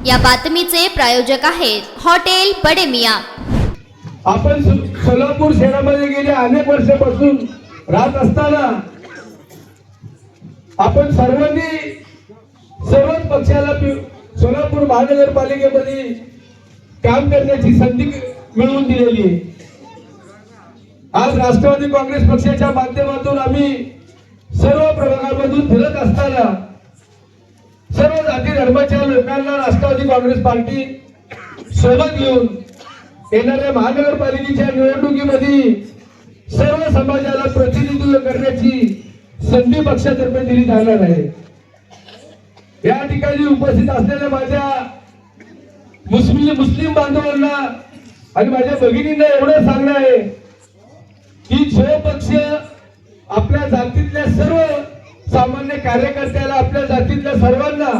या बातमीचे प्रायोजक आहेत हॉटेल बडे मियां। आपण सोलापूर शहरामध्ये गेल्या अनेक वर्षापासून राहत असताना आपण सर्वच पक्षाला सोलापूर महानगरपालिकेमध्ये काम करण्याची संधी मिळवून दिलेली आहे। आज राष्ट्रवादी काँग्रेस पक्षाच्या माध्यमातून आम्ही सर्व प्रभागांमधून फिरत असताना सर्व जाती धर्माच्या लोकांना राष्ट्रवादी काँग्रेस पार्टी सोबत घेऊन येणाऱ्या महानगरपालिकेच्या निवडणुकीमध्ये सर्व समाजाला प्रतिनिधित्व करण्याची संधी पक्षातर्फे दिली जाणार आहे। या ठिकाणी उपस्थित असलेल्या माझ्या मुस्लिम बांधवांना आणि माझ्या भगिनींना एवढं सांगणं आहे की जो पक्ष आपल्या जातीतल्या सर्व सामान्य कार्यकर्त्याला आपल्या जातीतल्या सर्वांना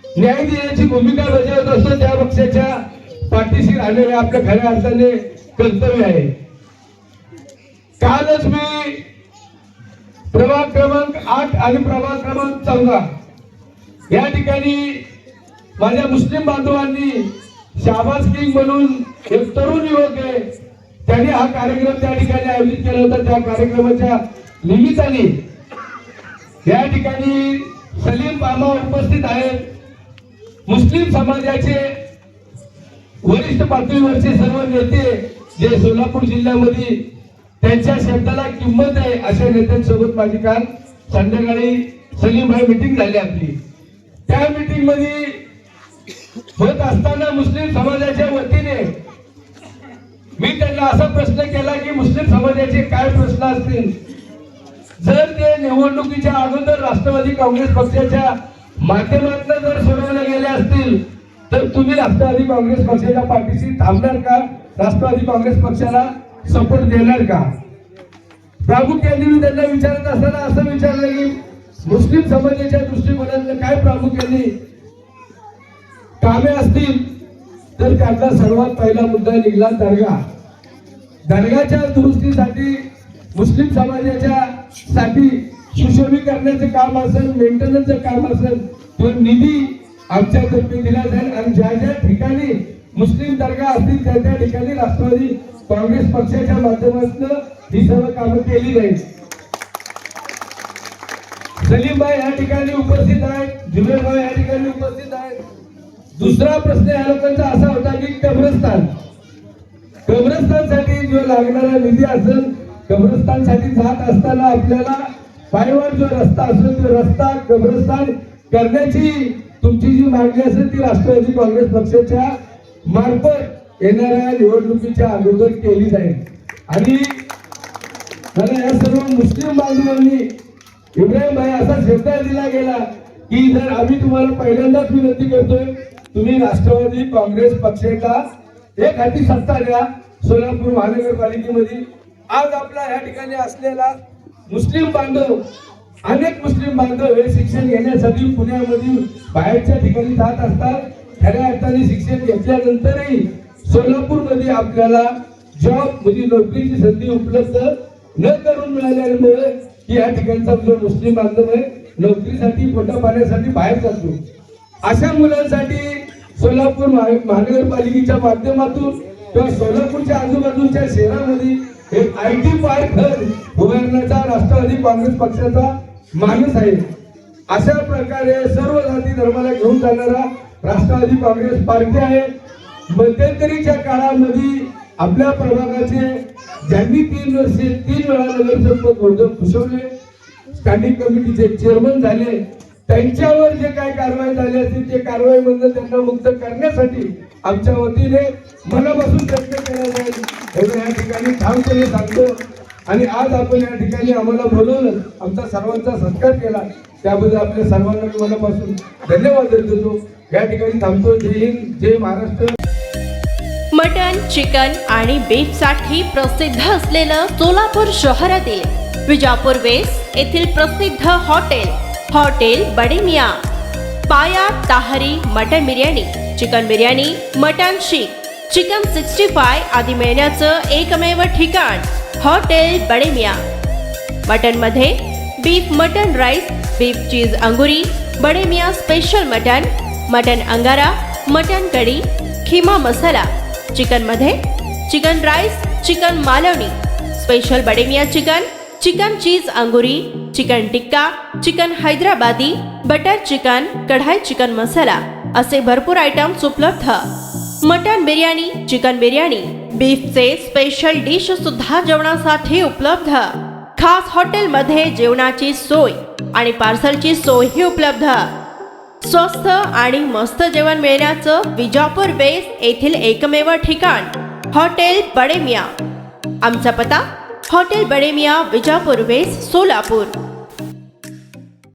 न्याय देण्याची भूमिका बजावत असतो त्या पक्षाच्या पाठीशी राहणे हे आपल्या खऱ्या अर्थाने कर्तव्य आहे। कालच मी प्रभाग क्रमांक 8 आणि प्रभाग क्रमांक 14 या ठिकाणी माझ्या मुस्लिम बांधवांनी शाबास किंग म्हणून एक तरुण युवक आहे त्यांनी हा कार्यक्रम त्या ठिकाणी आयोजित केला होता। त्या कार्यक्रमाच्या निमित्ताने या ठिकाणी सलीम मामा उपस्थित आहेत। मुस्लिम समाजाचे वरिष्ठ पातळीवरचे सर्व नेते जे सोलापूर जिल्ह्यामध्ये त्यांच्या शब्दाला किंमत आहे अशा नेत्यांसोबत माझी काल संध्याकाळी सलीम भाई मीटिंग झाली आपली। त्या मीटिंग मध्ये होत असताना मुस्लिम समाजाच्या वतीने मी त्यांना असा प्रश्न केला की मुस्लिम समाजाचे काय प्रश्न असतील जर ते निवडणुकीच्या अगोदर राष्ट्रवादी काँग्रेस पक्षाच्या माध्यमातून जर सोडवले गेले असतील तर तुम्ही राष्ट्रवादी काँग्रेस पक्षाच्या पाठीशी थांबणार का, राष्ट्रवादी काँग्रेस पक्षाला सपोर्ट देणार का? प्रामुख्याने मी त्यांना विचारत असताना असं विचारलं की मुस्लिम समाजाच्या दृष्टिकोनातून काय प्रामुख्याने कामे असतील तर त्यातला सर्वात पहिला मुद्दा निघाला दर्गाच्या दुरुस्तीसाठी मुस्लिम समाजाच्या साठी सुशोभीकरणाचे काम असेल, मेंटेनन्सचं काम असेल तो निधी आमच्यातर्फे दिला जाईल आणि ज्या ज्या ठिकाणी मुस्लिम दर्गा असतील त्या त्या ठिकाणी राष्ट्रवादी काँग्रेस पक्षाच्या माध्यमातून ही सर्व कामं केली जाईल। सलीम भाई या ठिकाणी उपस्थित आहेत, जुबेर भाई या ठिकाणी उपस्थित आहेत। दुसरा प्रश्न या लोकांचा असा होता की कब्रस्तानसाठी जो लागणारा निधी असेल, कब्रस्तानसाठी जात असताना आपल्याला पायवाट जो रस्ता असेल तो रस्ता कब्रस्तान करण्याची तुमची जी मागणी असेल ती राष्ट्रवादी काँग्रेस पक्षाच्या मार्फत येणाऱ्या निवडणुकीच्या अगोदर केली जाईल। आणि मला या सर्व मुस्लिम बांधवांनी इब्राहिम भाई असा शब्द दिला गेला की जर आम्ही तुम्हाला पहिल्यांदाच विनंती करतोय तुम्ही राष्ट्रवादी काँग्रेस पक्षाला एक हाती सत्ता द्या सोलापूर महानगरपालिकेमध्ये। आज आपला या ठिकाणी असलेला मुस्लिम बांधव अनेक मुस्लिम बांधव हे शिक्षण घेण्यासाठी पुण्यामधील बाहेरच्या ठिकाणी जात असतात। खऱ्या अर्थाने शिक्षण घेतल्यानंतरही सोलापूरमध्ये आपल्याला जॉब म्हणजे नोकरीची संधी उपलब्ध न करून मिळाल्यामुळे की या ठिकाणचा जो मुस्लिम बांधव आहे नोकरीसाठी पोटा पाण्यासाठी बाहेर जातो। अशा मुलांसाठी सोलापूर महानगरपालिकेच्या माध्यमातून किंवा सोलापूरच्या आजूबाजूच्या शहरामध्ये एक IT पार्क उभारण्याचा राष्ट्रवादी काँग्रेस पक्षाचा मानस आहे। अशा प्रकारे सर्व जाती धर्माला घेऊन जाणारा राष्ट्रवादी काँग्रेस पार्टी आहे। मध्यंतरीच्या काळामध्ये आपल्या प्रभागाचे ज्यांनी 3 वेळा नगरसेवक भूषवले, स्टँडिंग कमिटीचे चेअरमन झाले, त्यांच्यावर जे काही कारवाई झाली असतील ते कारवाईमधून त्यांना मुक्त करण्यासाठी आमच्या वतीने मनापासून प्रयत्न केला जाईल एवढं या ठिकाणी ठामपणे सांगतो। आणि आज आपण या ठिकाणी आम्हाला बोलवलं, आमचा सर्वांचा सत्कार केला त्याबद्दल आपल्या सर्वांना मनापासून धन्यवाद देतो। या ठिकाणी थांबतो। जय हिंद, जय महाराष्ट्र। मटन, चिकन आणि बीफ साठी प्रसिद्ध असलेलं सोलापूर शहरातील विजापूर वेस्ट येथील प्रसिद्ध hotel Bade Miyan. Paya tahri mutton biryani, chicken biryani, mutton seekh, chicken 65 आदी मिळण्याचं एकमेव ठिकाण हॉटेल बडे मियां। मटन मध्ये beef mutton rice, beef cheese angoori, Bade Miyan special mutton, mutton angara, mutton kadhi, kheema masala, चिकनमध्ये chicken rice, chicken Malvani, special Bademiya chicken, chicken cheese angoori, chicken tikka, chicken Hyderabadi, butter chicken, kadai chicken masala असे भरपूर आयटम्स उपलब्ध. मटन बिर्याणी, चिकन बिर्याणी, बीफचे स्पेशल डिश सुद्धा जेवणासाठी उपलब्ध. खास हॉटेलमध्ये जेवणाची सोय आणि पार्सलची सोयही उपलब्ध. स्वस्त आणि मस्त जेवण मिळण्याचं विजापूर वेस्ट येथील एकमेव ठिकाण हॉटेल बडेमिया. आमचा पत्ता हॉटेल बडेमिया, विजापूर वेस्ट, सोलापूर.